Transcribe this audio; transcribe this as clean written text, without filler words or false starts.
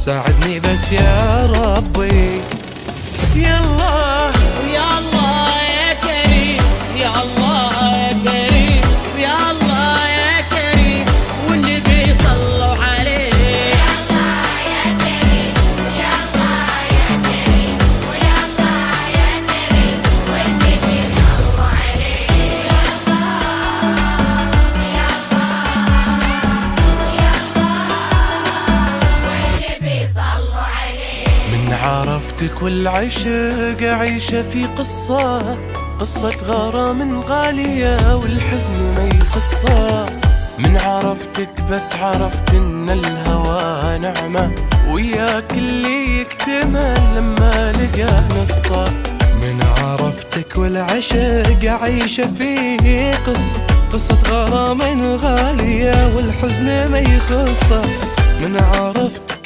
ساعدني بس يا ربي. يا الله ويا الله يا كريم، يا الله يا كريم، ويا الله يا كريم، والنبي صلوا عليه. يا الله يا كريم، يا الله يا كريم، ويا الله يا كريم، والنبي صلوا عليه. يا الله يا الله يا الله، والنبي صلوا عليه. من عرفتك والعشق عيشة في قصة غرام غالية والحزن ما يخصها. من عرفتك بس عرفت ان الهوى نعمة، وياك اللي يكتمل لما لقى نصه. من عرفتك والعشق عيشة في قصة غرام غالية والحزن ما يخصه. من عرفتك